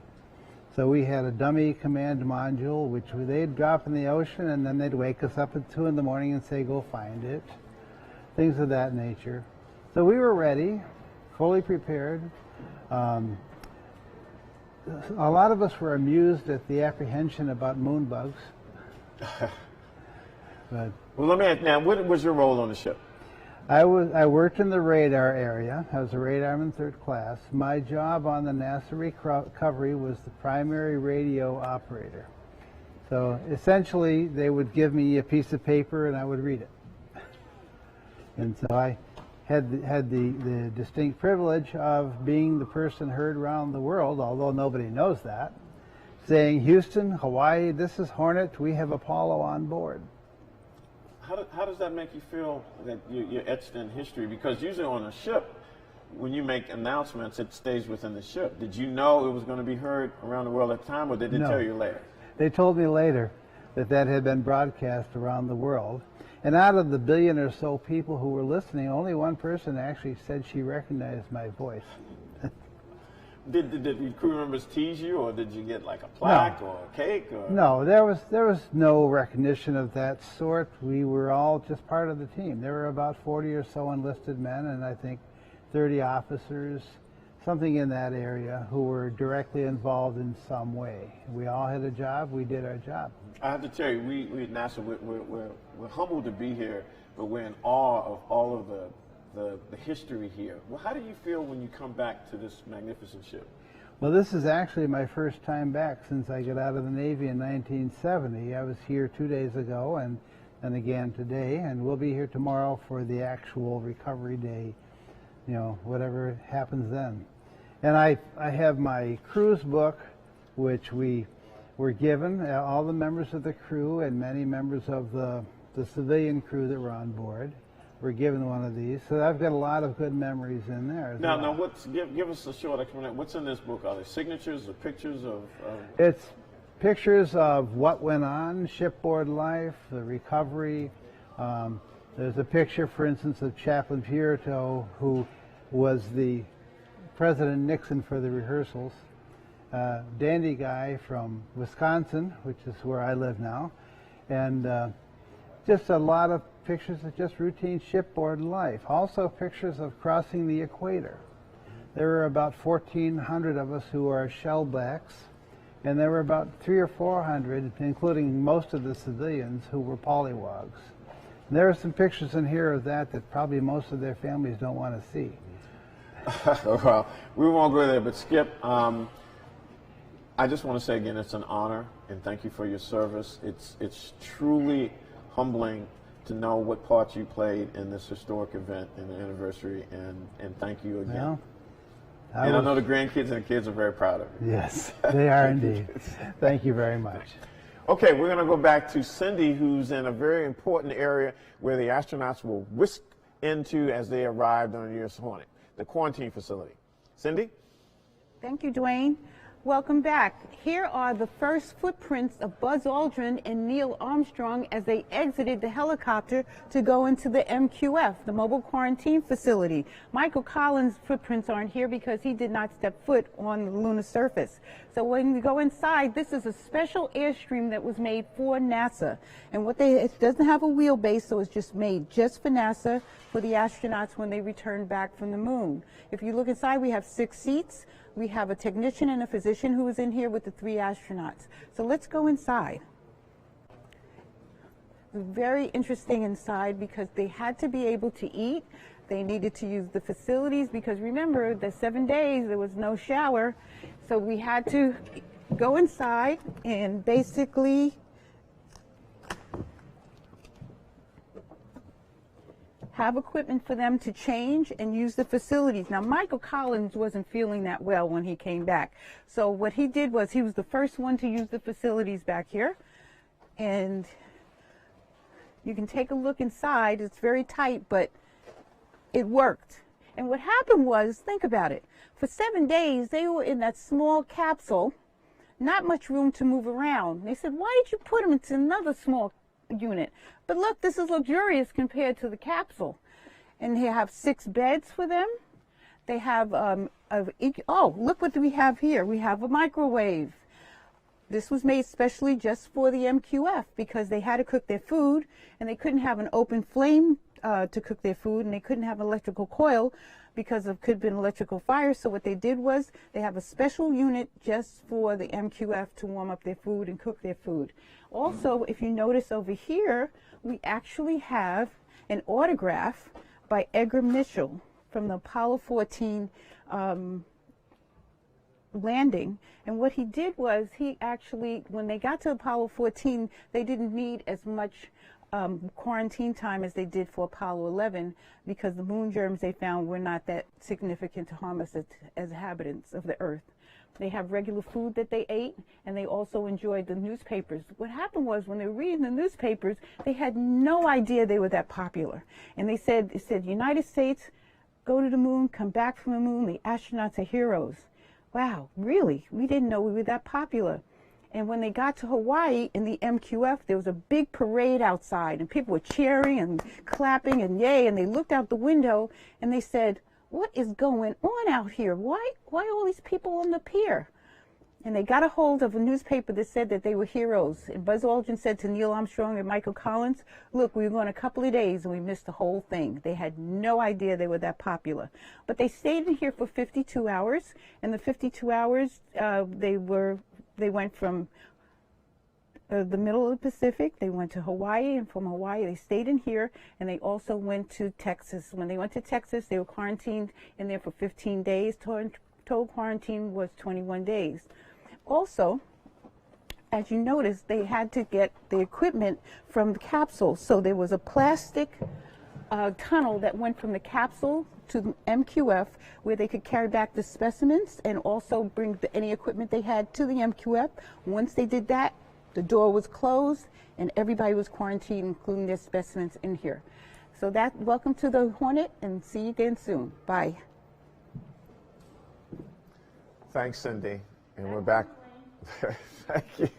So we had a dummy command module, which they'd drop in the ocean, and then they'd wake us up at 2 in the morning and say, go find it. Things of that nature. So we were ready, fully prepared. A lot of us were amused at the apprehension about moon bugs. But Well, let me ask now, what was your role on the ship? I worked in the radar area. I was a radarman third class. My job on the NASA recovery was the primary radio operator. So essentially, they would give me a piece of paper and I would read it. And so I had the distinct privilege of being the person heard around the world, although nobody knows that, saying, Houston, Hawaii, this is Hornet, we have Apollo on board. How does that make you feel that you're etched in history? Because usually on a ship, when you make announcements, it stays within the ship. Did you know it was going to be heard around the world at the time, or did they tell you later? They told me later that had been broadcast around the world. And out of the billion or so people who were listening, only one person actually said she recognized my voice. Did the crew members tease you, or did you get like a plaque or a cake? Or? No, there was no recognition of that sort. We were all just part of the team. There were about 40 or so enlisted men, and I think 30 officers, something in that area, who were directly involved in some way. We all had a job. We did our job. I have to tell you, we at NASA, we're humbled to be here, but we're in awe of all of the history here. Well, how do you feel when you come back to this magnificent ship? Well, this is actually my first time back since I got out of the Navy in 1970. I was here 2 days ago and again today, and we'll be here tomorrow for the actual recovery day, you know, whatever happens then. And I have my cruise book, which we were given, all the members of the crew and many members of the civilian crew that were on board. We're given one of these, so I've got a lot of good memories in there. Now, give us a short explanation. What's in this book? Are there signatures or pictures of? It's pictures of what went on, shipboard life, the recovery. There's a picture, for instance, of Chaplain Pierto, who was the President Nixon for the rehearsals. Dandy guy from Wisconsin, which is where I live now, and just a lot of pictures of just routine shipboard life. Also pictures of crossing the equator. There were about 1,400 of us who are shellbacks, and there were about 300 or 400, including most of the civilians, who were pollywogs. And there are some pictures in here of that probably most of their families don't want to see. Well, we won't go there, but Skip, I just want to say again, it's an honor, and thank you for your service. It's truly humbling to know what part you played in this historic event and the anniversary, and thank you again. Well, I know the grandkids and the kids are very proud of you. Yes, they are indeed. Thank you very much. Okay, we're going to go back to Cindy, who's in a very important area where the astronauts will whisk into as they arrived on the US Hornet, the quarantine facility. Cindy? Thank you, Dwayne. Welcome back. Here are the first footprints of Buzz Aldrin and Neil Armstrong as they exited the helicopter to go into the MQF, the mobile quarantine facility. Michael Collins' footprints aren't here because he did not step foot on the lunar surface. So when we go inside, this is a special Airstream that was made for NASA. And it doesn't have a wheelbase, so it's just made just for NASA, for the astronauts when they return back from the moon. If you look inside, we have 6 seats. We have a technician and a physician who is in here with the 3 astronauts. So let's go inside. It's very interesting inside because they had to be able to eat. They needed to use the facilities because remember, the 7 days there was no shower. So we had to go inside and basically have equipment for them to change and use the facilities. Now, Michael Collins wasn't feeling that well when he came back. So what he did was he was the first one to use the facilities back here. And you can take a look inside. It's very tight, but it worked. And what happened was, think about it. For 7 days, they were in that small capsule, not much room to move around. They said, why did you put them into another small unit? But look, this is luxurious compared to the capsule. And they have 6 beds for them. They have, oh, look what we have here. We have a microwave. This was made specially just for the MQF because they had to cook their food and they couldn't have an open flame to cook their food, and they couldn't have an electrical coil because of could have been electrical fire. So what they did was they have a special unit just for the MQF to warm up their food and cook their food. Also, if you notice over here, we actually have an autograph by Edgar Mitchell from the Apollo 14 landing. And what he did was he actually, when they got to Apollo 14, they didn't need as much quarantine time as they did for Apollo 11, because the moon germs they found were not that significant to harm us as inhabitants of the Earth. They have regular food that they ate, and they also enjoyed the newspapers. What happened was when they were reading the newspapers, they had no idea they were that popular. And it said, United States, go to the moon, come back from the moon, the astronauts are heroes. Wow, really? We didn't know we were that popular. And when they got to Hawaii in the MQF, there was a big parade outside, and people were cheering and clapping and yay, and they looked out the window and they said, what is going on out here? Why all these people on the pier? And they got a hold of a newspaper that said that they were heroes. And Buzz Aldrin said to Neil Armstrong and Michael Collins, look, we were gone a couple of days and we missed the whole thing. They had no idea they were that popular. But they stayed in here for 52 hours, and the 52 hours they went from the middle of the Pacific, they went to Hawaii, and from Hawaii they stayed in here, and they also went to Texas. When they went to Texas, they were quarantined in there for 15 days. Total quarantine was 21 days. Also, as you notice, they had to get the equipment from the capsule. So there was a plastic tunnel that went from the capsule to the MQF, where they could carry back the specimens and also bring any equipment they had to the MQF. Once they did that, the door was closed and everybody was quarantined, including their specimens in here. So welcome to the Hornet, and see you again soon. Bye. Thanks, Cindy. And we're back. Thank you.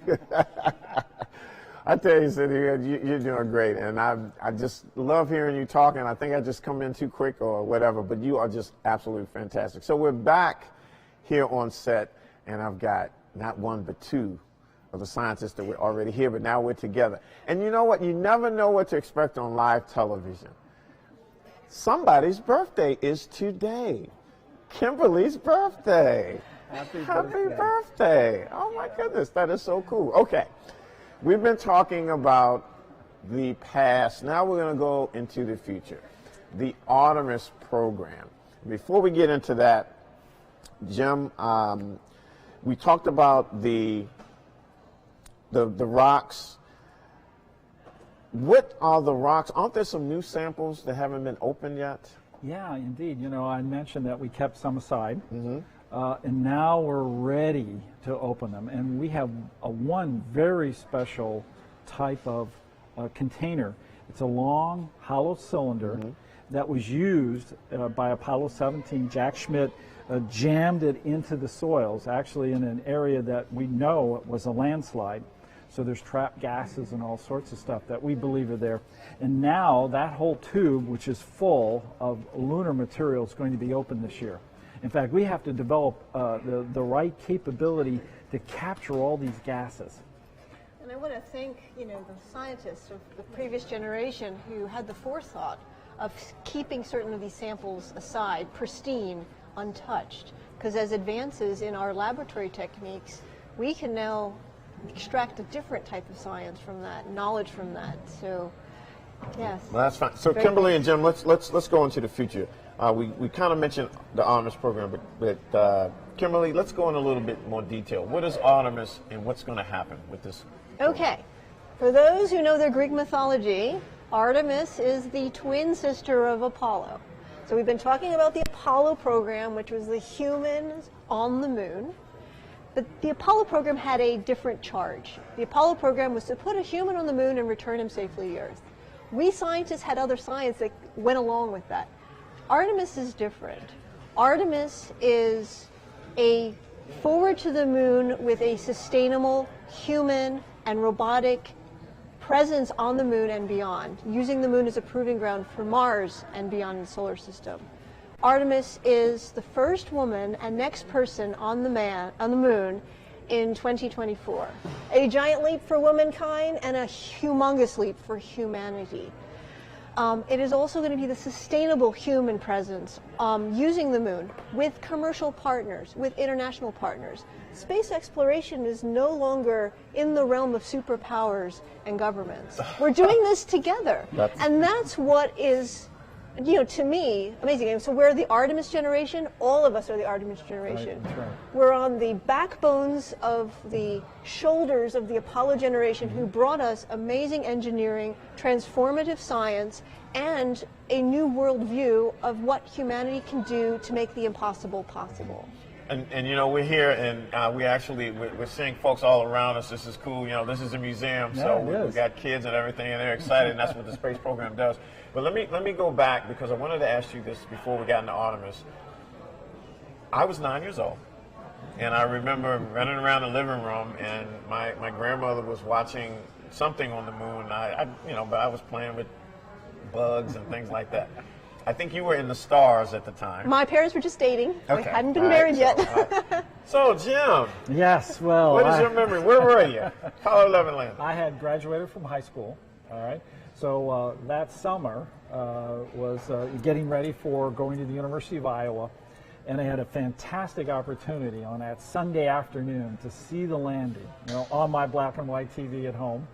I tell you, Cindy, you're doing great. And I just love hearing you talking. I think I just come in too quick or whatever, but you are just absolutely fantastic. So we're back here on set, and I've got not one but two of the scientists that were already here, but now we're together. And you know what? You never know what to expect on live television. Somebody's birthday is today. Kimberly's birthday. Happy birthday. Oh my goodness, that is so cool. Okay, we've been talking about the past. Now we're going to go into the future. The Artemis program. Before we get into that, Jim, we talked about the rocks. What are the rocks? Aren't there some new samples that haven't been opened yet? Yeah, indeed. You know, I mentioned that we kept some aside. And now we're ready to open them. And we have one very special type of container. It's a long, hollow cylinder that was used by Apollo 17. Jack Schmitt jammed it into the soils, actually in an area that we know was a landslide. So there's trapped gases and all sorts of stuff that we believe are there. And now that whole tube, which is full of lunar material, is going to be open this year. In fact, we have to develop the right capability to capture all these gases. And I want to thank, the scientists of the previous generation who had the forethought of keeping certain of these samples aside, pristine, untouched. Because as advances in our laboratory techniques, we can now extract a different type of science from that, knowledge from that. So, yes. Well, that's fine. So, Kimberly and Jim, let's go into the future. We kind of mentioned the Artemis program, but Kimberly, let's go in a little bit more detail. What is Artemis, and what's going to happen with this program? Okay. For those who know their Greek mythology, Artemis is the twin sister of Apollo. So we've been talking about the Apollo program, which was the humans on the moon. But the Apollo program had a different charge. The Apollo program was to put a human on the moon and return him safely to Earth. We scientists had other science that went along with that. Artemis is different. Artemis is a forward to the moon with a sustainable human and robotic presence on the moon and beyond, using the moon as a proving ground for Mars and beyond the solar system. Artemis is the first woman and next person on the moon in 2024. A giant leap for womankind and a humongous leap for humanity. It is also going to be the sustainable human presence using the moon with commercial partners, with international partners. Space exploration is no longer in the realm of superpowers and governments. We're doing this together. And that's what is, you know, to me, amazing. So we're the Artemis generation. All of us are the Artemis generation. Right, that's right. We're on the backbones of the shoulders of the Apollo generation who brought us amazing engineering, transformative science, and a new worldview of what humanity can do to make the impossible possible. And you know, we're here, and we're seeing folks all around us. This is cool. You know, this is a museum, so we've got kids and everything, and they're excited, and that's what the space program does. But let me go back, because I wanted to ask you this before we got into Artemis. I was 9 years old, and I remember running around the living room, and my grandmother was watching something on the moon. But I was playing with bugs and things like that. I think you were in the stars at the time. My parents were just dating. Okay. We hadn't been married yet. So, Jim. Yes, well. What is your memory? Where were you? Apollo 11 landed. I had graduated from high school, all right? So that summer was getting ready for going to the University of Iowa, and I had a fantastic opportunity on that Sunday afternoon to see the landing, you know, on my black and white TV at home.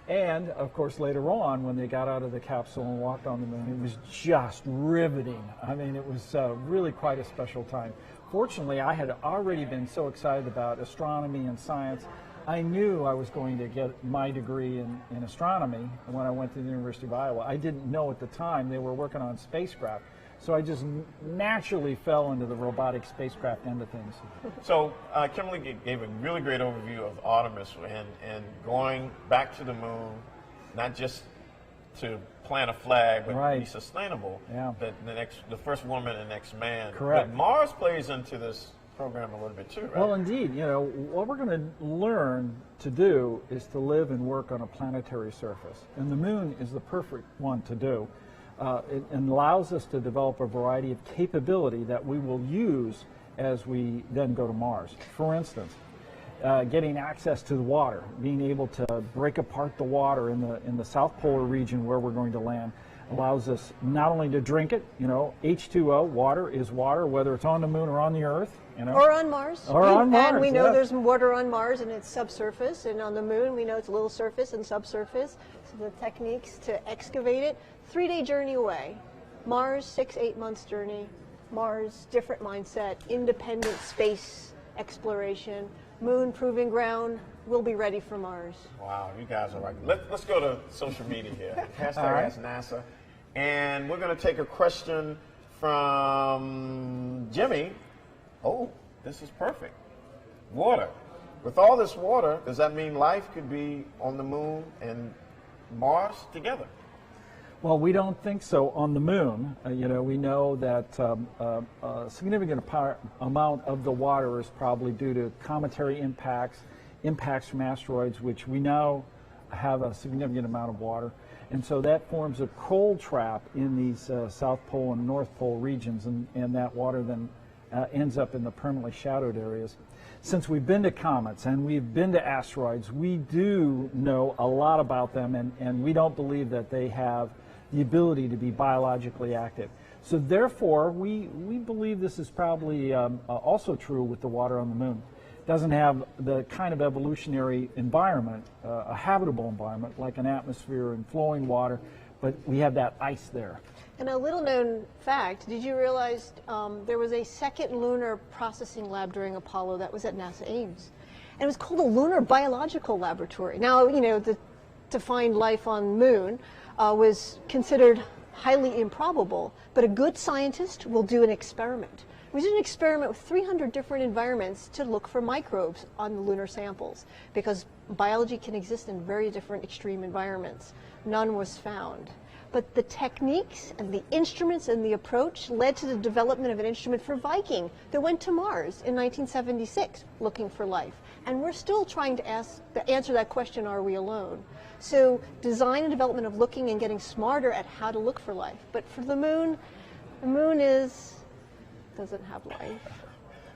And, of course, later on, when they got out of the capsule and walked on the moon, it was just riveting. I mean, it was really quite a special time. Fortunately, I had already been so excited about astronomy and science. I knew I was going to get my degree in astronomy when I went to the University of Iowa. I didn't know at the time they were working on spacecraft. So I just naturally fell into the robotic spacecraft end of things. So Kimberly gave a really great overview of Artemis and going back to the moon, not just to plant a flag, but be sustainable. Yeah. The first woman and next man. Correct. But Mars plays into this program a little bit too, right? Well, indeed. You know, what we're going to learn to do is to live and work on a planetary surface. And the moon is the perfect one to do. It allows us to develop a variety of capability that we will use as we then go to Mars. For instance, getting access to the water, being able to break apart the water in the South Polar region where we're going to land, allows us not only to drink it, you know, H2O, water is water, whether it's on the moon or on the Earth. You know? Or on Mars. Or on Mars. And we know there's water on Mars and it's subsurface, and on the moon we know it's a little surface and subsurface. So the techniques to excavate it, 3-day journey away. Mars, 6-8 months journey. Mars, different mindset, independent space exploration. Moon, proving ground. We'll be ready for Mars. Wow, you guys are right. Let's go to social media here. Hashtag Ask NASA. And we're going to take a question from Jimmy. Oh, this is perfect. Water. With all this water, does that mean life could be on the moon and Mars together? Well, we don't think so on the moon. You know, we know that a significant amount of the water is probably due to cometary impacts from asteroids, which we now have a significant amount of water. And so that forms a cold trap in these South Pole and North Pole regions, and that water then ends up in the permanently shadowed areas. Since we've been to comets and we've been to asteroids, we do know a lot about them, and we don't believe that they have the ability to be biologically active. So therefore, we believe this is probably also true with the water on the moon. It doesn't have the kind of evolutionary environment, a habitable environment like an atmosphere and flowing water, but we have that ice there. And a little known fact, did you realize there was a second lunar processing lab during Apollo that was at NASA Ames? And it was called a Lunar Biological Laboratory. Now, you know, to find life on the moon was considered highly improbable, but a good scientist will do an experiment. We did an experiment with 300 different environments to look for microbes on the lunar samples, because biology can exist in very different extreme environments. None was found. But the techniques and the instruments and the approach led to the development of an instrument for Viking that went to Mars in 1976 looking for life. And we're still trying to answer that question, are we alone? So design and development of looking and getting smarter at how to look for life. But for the moon doesn't have life.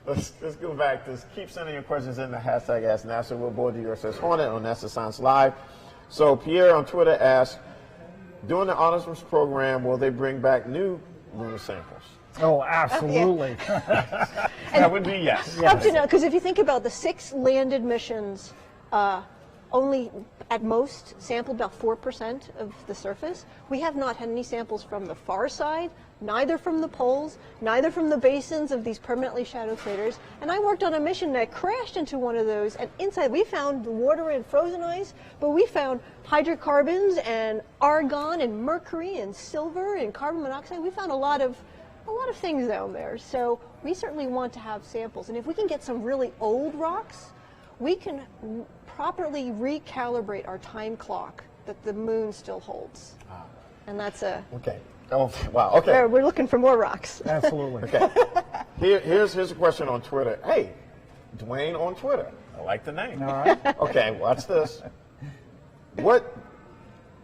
Let's go back. Keep sending your questions in the hashtag Ask NASA. We'll board the USS Hornet on NASA Science Live. So Pierre on Twitter asks, during the Artemis program, will they bring back new lunar samples? Oh, absolutely. That would be yes. Up to now, because if you think about the 6 landed missions, only at most sampled about 4% of the surface. We have not had any samples from the far side, neither from the poles, neither from the basins of these permanently shadowed craters. And I worked on a mission that crashed into one of those, and inside we found water and frozen ice, but we found hydrocarbons and argon and mercury and silver and carbon monoxide. We found a lot of things down there. So we certainly want to have samples. And if we can get some really old rocks, we can properly recalibrate our time clock that the moon still holds. And that's a... Okay. Oh, wow. Okay. We're looking for more rocks. Absolutely. Okay. Here's a question on Twitter. Hey, Dwayne on Twitter. I like the name. All right. Okay, watch this. What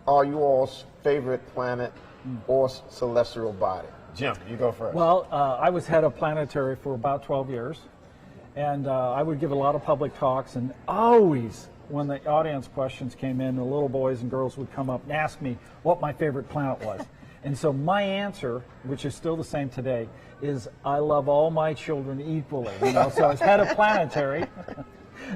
are you all's favorite planet or celestial body? Jim, you go first. Well, I was head of planetary for about 12 years. And I would give a lot of public talks, and always when the audience questions came in, the little boys and girls would come up and ask me what my favorite planet was. And so my answer, which is still the same today, is I love all my children equally. You know? So as head of planetary,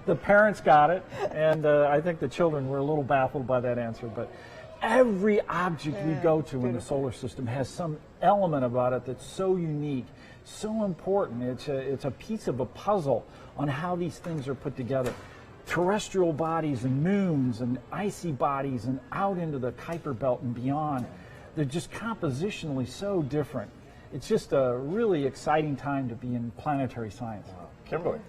the parents got it, and I think the children were a little baffled by that answer. But every object we go to in the solar system has some element about it that's so unique, so important. It's a piece of a puzzle on how these things are put together. Terrestrial bodies and moons and icy bodies and out into the Kuiper Belt and beyond. They're just compositionally so different. It's just a really exciting time to be in planetary science. Kimberly.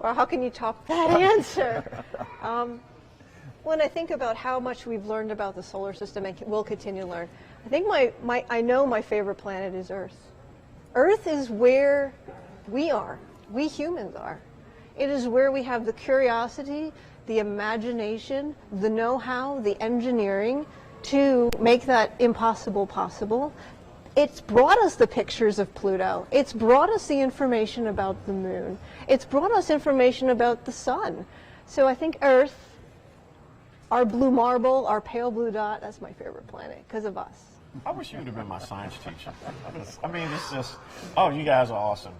Well, how can you top that answer? When I think about how much we've learned about the solar system and will continue to learn, I think I know my favorite planet is Earth. Earth is where we are, we humans are. It is where we have the curiosity, the imagination, the know-how, the engineering to make that impossible possible. It's brought us the pictures of Pluto. It's brought us the information about the moon. It's brought us information about the sun. So I think Earth, our blue marble, our pale blue dot, that's my favorite planet because of us. I wish you would have been my science teacher. I mean, it's just, oh, you guys are awesome.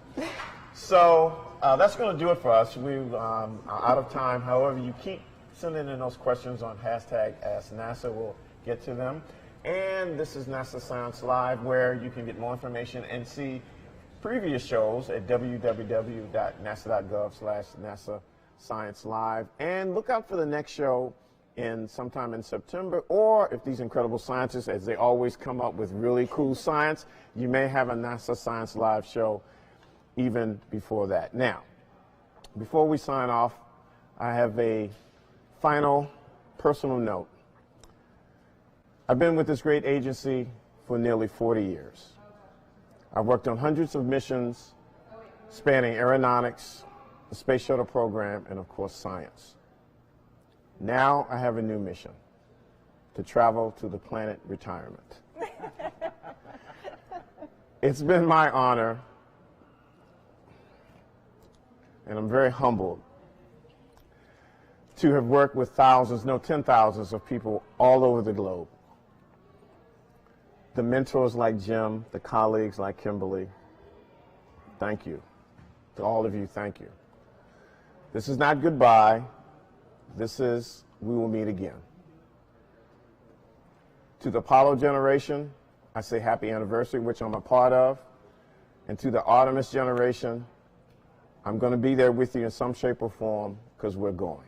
So that's going to do it for us. We are out of time. However, you keep sending in those questions on #AskNASA. We'll get to them. And this is NASA Science Live, where you can get more information and see previous shows at www.nasa.gov/NASA Science Live. And look out for the next show sometime in September, or if these incredible scientists, as they always come up with really cool science, you may have a NASA Science Live show even before that. Now, before we sign off, I have a final personal note. I've been with this great agency for nearly 40 years. I've worked on hundreds of missions spanning aeronautics, the space shuttle program, and of course science. Now I have a new mission, to travel to the planet retirement. It's been my honor, and I'm very humbled, to have worked with thousands, no, 10,000s of people all over the globe. The mentors like Jim, the colleagues like Kimberly, thank you. To all of you, thank you. This is not goodbye. This is, we will meet again. To the Apollo generation, I say happy anniversary, which I'm a part of. And to the Artemis generation, I'm going to be there with you in some shape or form because we're going.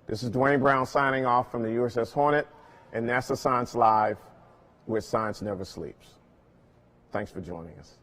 This is Dwayne Brown signing off from the USS Hornet and NASA Science Live, where science never sleeps. Thanks for joining us.